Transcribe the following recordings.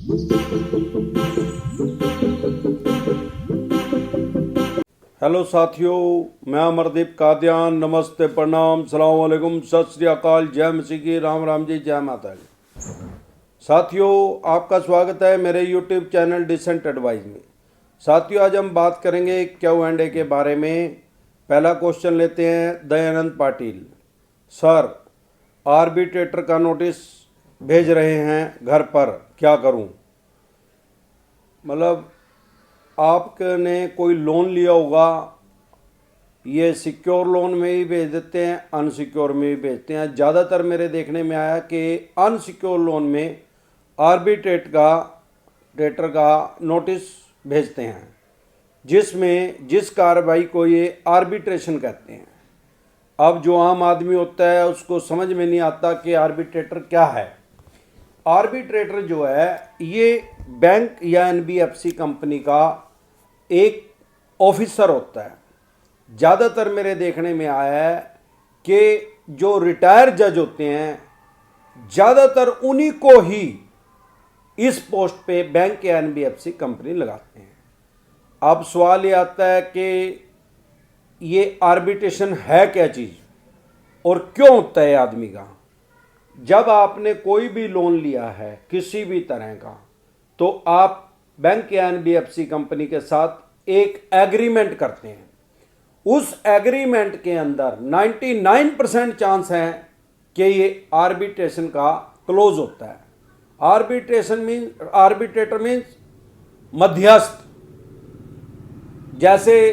Hello साथियों, मैं अमरदीप कादियान। नमस्ते, प्रणाम, सलाम वालेकुम, सत श्री अकाल, जय मसीह की, राम राम जी, जय माता जी। साथियों, आपका स्वागत है मेरे यूट्यूब चैनल डिसेंट एडवाइस में। साथियों, आज हम बात करेंगे Q&A के बारे में। पहला क्वेश्चन लेते हैं दयानंद पाटिल। सर, आर्बिट्रेटर का नोटिस भेज रहे हैं घर पर, क्या करूं? मतलब आपने कोई लोन लिया होगा, ये सिक्योर लोन में ही भेज देते हैं, अनसिक्योर में भी भेजते हैं। ज़्यादातर मेरे देखने में आया कि अनसिक्योर लोन में आर्बिट्रेटर का नोटिस भेजते हैं, जिसमें जिस कार्रवाई को ये आर्बिट्रेशन कहते हैं। अब जो आम आदमी होता है उसको समझ में नहीं आता कि आर्बिट्रेटर क्या है। आर्बिट्रेटर जो है ये बैंक या एनबीएफसी कंपनी का एक ऑफिसर होता है। ज़्यादातर मेरे देखने में आया है कि जो रिटायर जज होते हैं, ज़्यादातर उन्हीं को ही इस पोस्ट पे बैंक या एनबीएफसी कंपनी लगाते हैं। अब सवाल ये आता है कि ये आर्बिट्रेशन है क्या चीज़ और क्यों होता है आदमी का। जब आपने कोई भी लोन लिया है किसी भी तरह का, तो आप बैंक या एनबीएफसी कंपनी के साथ एक एग्रीमेंट करते हैं। उस एग्रीमेंट के अंदर 99% चांस है कि ये आर्बिट्रेशन का क्लोज होता है। आर्बिट्रेटर मीन्स मध्यस्थ। जैसे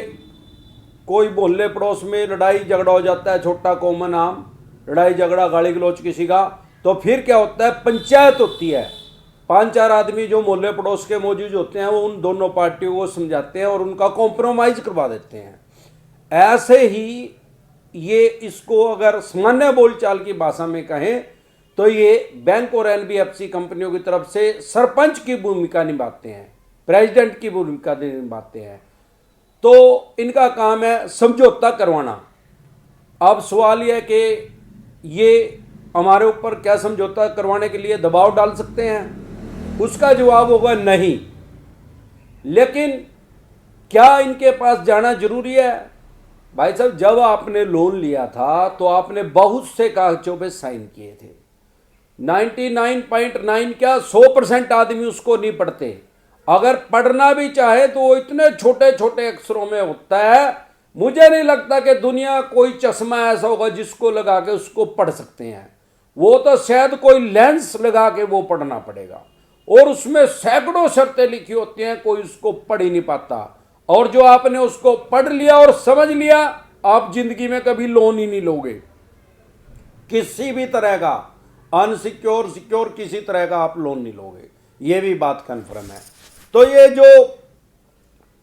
कोई मोहल्ले पड़ोस में लड़ाई झगड़ा हो जाता है, छोटा कॉमन आम लड़ाई झगड़ा गाली गलौज किसी का, तो फिर क्या होता है, पंचायत होती है। 5-4 आदमी जो मोहल्ले पड़ोस के मौजूद होते हैं वो उन दोनों पार्टियों को समझाते हैं और उनका कॉम्प्रोमाइज करवा देते हैं। ऐसे ही ये इसको अगर सामान्य बोलचाल की भाषा में कहें तो ये बैंक और एनबीएफसी कंपनियों की तरफ से सरपंच की भूमिका निभाते हैं, प्रेसिडेंट की भूमिका निभाते हैं। तो इनका काम है समझौता करवाना। अब सवाल यह है कि ये हमारे ऊपर क्या समझौता करवाने के लिए दबाव डाल सकते हैं? उसका जवाब होगा नहीं। लेकिन क्या इनके पास जाना जरूरी है? भाई साहब, जब आपने लोन लिया था तो आपने बहुत से कागजों पे साइन किए थे। 99.9 क्या 100% आदमी उसको नहीं पढ़ते। अगर पढ़ना भी चाहे तो वो इतने छोटे छोटे अक्षरों में होता है, मुझे नहीं लगता कि दुनिया कोई चश्मा ऐसा होगा जिसको लगा के उसको पढ़ सकते हैं। वो तो शायद कोई लेंस लगा के वो पढ़ना पड़ेगा, और उसमें सैकड़ों शर्तें लिखी होती हैं, कोई उसको पढ़ ही नहीं पाता। और जो आपने उसको पढ़ लिया और समझ लिया, आप जिंदगी में कभी लोन ही नहीं लोगे। किसी भी तरह का अनसिक्योर सिक्योर किसी तरह का आप लोन नहीं लोगे, ये भी बात कन्फर्म है। तो ये जो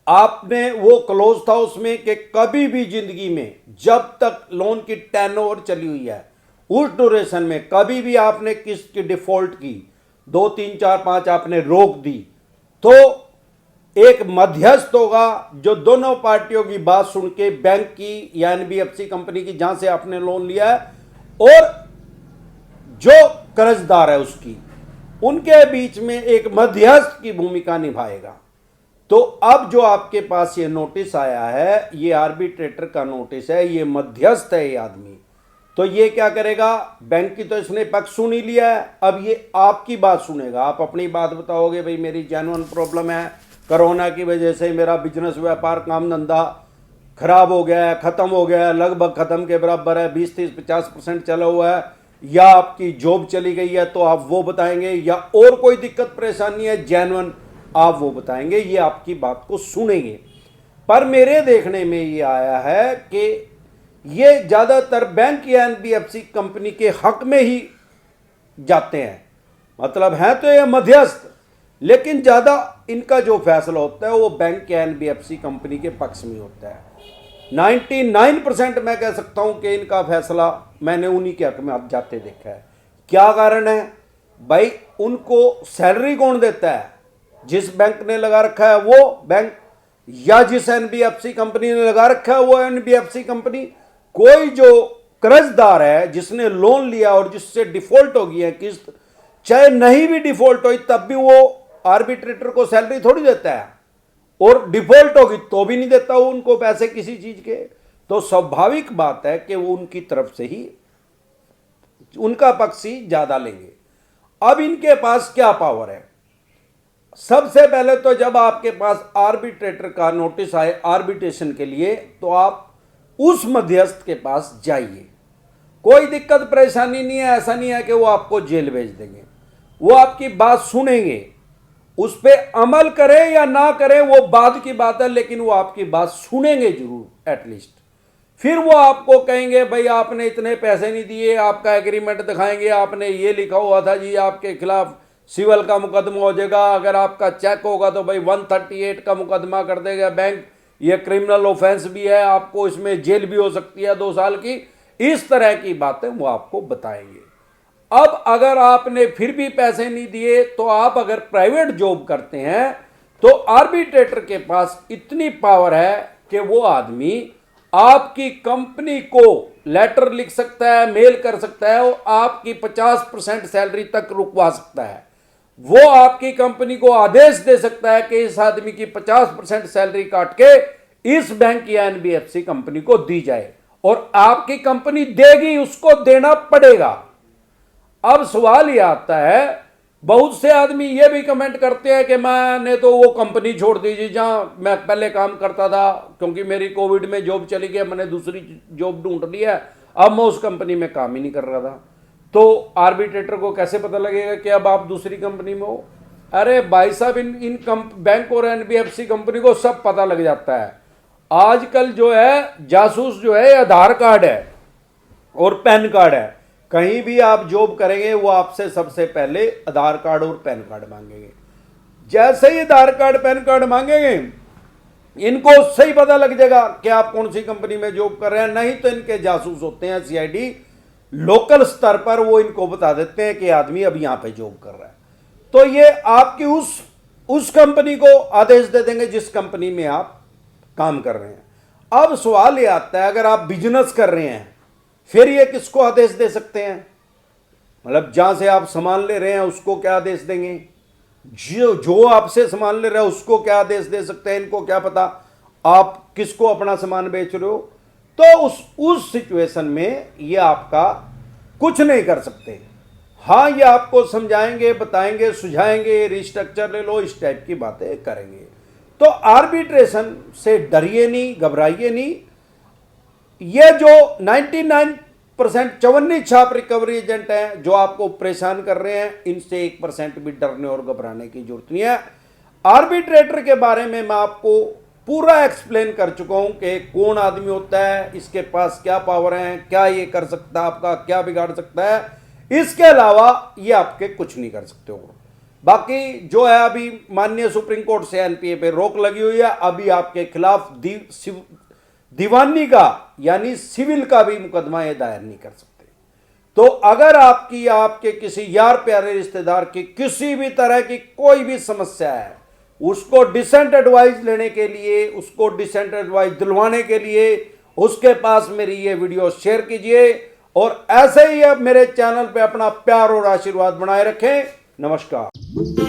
आपने वो क्लोज था उसमें कि कभी भी जिंदगी में जब तक लोन की टर्नओवर चली हुई है उस ड्यूरेशन में कभी भी आपने किस्त की डिफॉल्ट की, 2, 3, 4, 5 आपने रोक दी, तो एक मध्यस्थ होगा जो दोनों पार्टियों की बात सुन के बैंक की या एनबीएफसी कंपनी की जहां से आपने लोन लिया है और जो कर्जदार है उसकी, उनके बीच में एक मध्यस्थ की भूमिका निभाएगा। तो अब जो आपके पास ये नोटिस आया है, ये आर्बिट्रेटर का नोटिस है, ये मध्यस्थ है ये आदमी। तो ये क्या करेगा, बैंक की तो इसने पक्ष सुन ही लिया है, अब ये आपकी बात सुनेगा। आप अपनी बात बताओगे, भाई मेरी जेन्युइन प्रॉब्लम है, कोरोना की वजह से मेरा बिजनेस व्यापार काम धंधा खराब हो गया है, खत्म हो गया है, लगभग खत्म के बराबर है, 20, 30, 50% चला हुआ है, या आपकी जॉब चली गई है तो आप वो बताएंगे, या और कोई दिक्कत परेशानी है जेन्युइन, आप वो बताएंगे, ये आपकी बात को सुनेंगे। पर मेरे देखने में ये आया है कि ये ज़्यादातर बैंक या एनबीएफसी कंपनी के हक में ही जाते हैं। मतलब है तो ये मध्यस्थ, लेकिन ज़्यादा इनका जो फैसला होता है वो बैंक या एनबीएफसी कंपनी के पक्ष में होता है। 99% मैं कह सकता हूं कि इनका फैसला मैंने उन्हीं के हक में अब जाते देखा है। क्या कारण है भाई, उनको सैलरी कौन देता है? जिस बैंक ने लगा रखा है वो बैंक, या जिस एनबीएफसी कंपनी ने लगा रखा है वो एनबीएफसी कंपनी। कोई जो कर्जदार है जिसने लोन लिया और जिससे डिफॉल्ट हो गई है किस्त, चाहे नहीं भी डिफॉल्ट हुई तब भी वो आर्बिट्रेटर को सैलरी थोड़ी देता है, और डिफॉल्ट होगी तो भी नहीं देता वो उनको पैसे किसी चीज के। तो स्वाभाविक बात है कि वो उनकी तरफ से ही उनका पक्ष ही ज्यादा लेंगे। अब इनके पास क्या पावर है? सबसे पहले तो जब आपके पास आर्बिट्रेटर का नोटिस आए आर्बिट्रेशन के लिए, तो आप उस मध्यस्थ के पास जाइए, कोई दिक्कत परेशानी नहीं है। ऐसा नहीं है कि वो आपको जेल भेज देंगे, वो आपकी बात सुनेंगे, उस पर अमल करें या ना करें वो बाद की बात है, लेकिन वो आपकी बात सुनेंगे जरूर एटलीस्ट। फिर वो आपको कहेंगे भाई आपने इतने पैसे नहीं दिए, आपका एग्रीमेंट दिखाएंगे, आपने ये लिखा हुआ था जी आपके खिलाफ सिविल का मुकदमा हो जाएगा, अगर आपका चेक होगा तो भाई 138 का मुकदमा कर देगा बैंक, ये क्रिमिनल ऑफेंस भी है, आपको इसमें जेल भी हो सकती है 2 साल की। इस तरह की बातें वो आपको बताएंगे। अब अगर आपने फिर भी पैसे नहीं दिए, तो आप अगर प्राइवेट जॉब करते हैं तो आर्बिट्रेटर के पास इतनी पावर है कि वो आदमी आपकी कंपनी को लेटर लिख सकता है, मेल कर सकता है, और आपकी 50% सैलरी तक रुकवा सकता है। वो आपकी कंपनी को आदेश दे सकता है कि इस आदमी की 50% सैलरी काट के इस बैंक या एनबीएफसी कंपनी को दी जाए, और आपकी कंपनी देगी, उसको देना पड़ेगा। अब सवाल यह आता है, बहुत से आदमी ये भी कमेंट करते हैं कि मैंने तो वो कंपनी छोड़ दी जी जहां मैं पहले काम करता था, क्योंकि मेरी कोविड में जॉब चली गई, मैंने दूसरी जॉब ढूंढ ली है, अब मैं उस कंपनी में काम ही नहीं कर रहा था। तो आर्बिट्रेटर को कैसे पता लगेगा कि अब आप दूसरी कंपनी में हो? अरे भाई साहब, इन बैंक और एनबीएफसी कंपनी को सब पता लग जाता है। आजकल जो है जासूस जो है आधार कार्ड है और पैन कार्ड है। कहीं भी आप जॉब करेंगे वो आपसे सबसे पहले आधार कार्ड और पैन कार्ड मांगेंगे। जैसे ही आधार कार्ड पैन कार्ड मांगेंगे, इनको सही पता लग जाएगा कि आप कौन सी कंपनी में जॉब कर रहे हैं। नहीं तो इनके जासूस होते हैं सीआईडी, लोकल स्तर पर वो इनको बता देते हैं कि आदमी अब यहां पे जॉब कर रहा है, तो ये आपकी उस कंपनी को आदेश दे देंगे जिस कंपनी में आप काम कर रहे हैं। अब सवाल ये आता है, अगर आप बिजनेस कर रहे हैं फिर ये किसको आदेश दे सकते हैं? मतलब जहां से आप सामान ले रहे हैं उसको क्या आदेश देंगे? जो आपसे सामान ले रहा है उसको क्या आदेश दे सकते हैं? इनको क्या पता आप किसको अपना सामान बेच रहे हो? तो उस सिचुएशन में ये आपका कुछ नहीं कर सकते। हाँ, ये आपको समझाएंगे, बताएंगे, सुझाएंगे, रिस्ट्रक्चर ले लो, इस टाइप की बातें करेंगे। तो आर्बिट्रेशन से डरिए नहीं, घबराइए नहीं। ये जो 99% चवन्नी छाप रिकवरी एजेंट हैं जो आपको परेशान कर रहे हैं, इनसे 1% भी डरने और घबराने की जरूरत नहीं है। आर्बिट्रेटर के बारे में मैं आपको पूरा एक्सप्लेन कर चुका हूं कि कौन आदमी होता है, इसके पास क्या पावर है, क्या ये कर सकता है, आपका क्या बिगाड़ सकता है। इसके अलावा ये आपके कुछ नहीं कर सकते हो। बाकी जो है, अभी माननीय सुप्रीम कोर्ट से एनपीए पे रोक लगी हुई है, अभी आपके खिलाफ दीवानी का यानी सिविल का भी मुकदमा ये दायर नहीं कर सकते। तो अगर आपके किसी यार प्यारे रिश्तेदार की किसी भी तरह की कोई भी समस्या है, उसको डिसेंट एडवाइस लेने के लिए, उसको डिसेंट एडवाइस दिलवाने के लिए उसके पास मेरी ये वीडियो शेयर कीजिए, और ऐसे ही अब मेरे चैनल पे अपना प्यार और आशीर्वाद बनाए रखें। नमस्कार।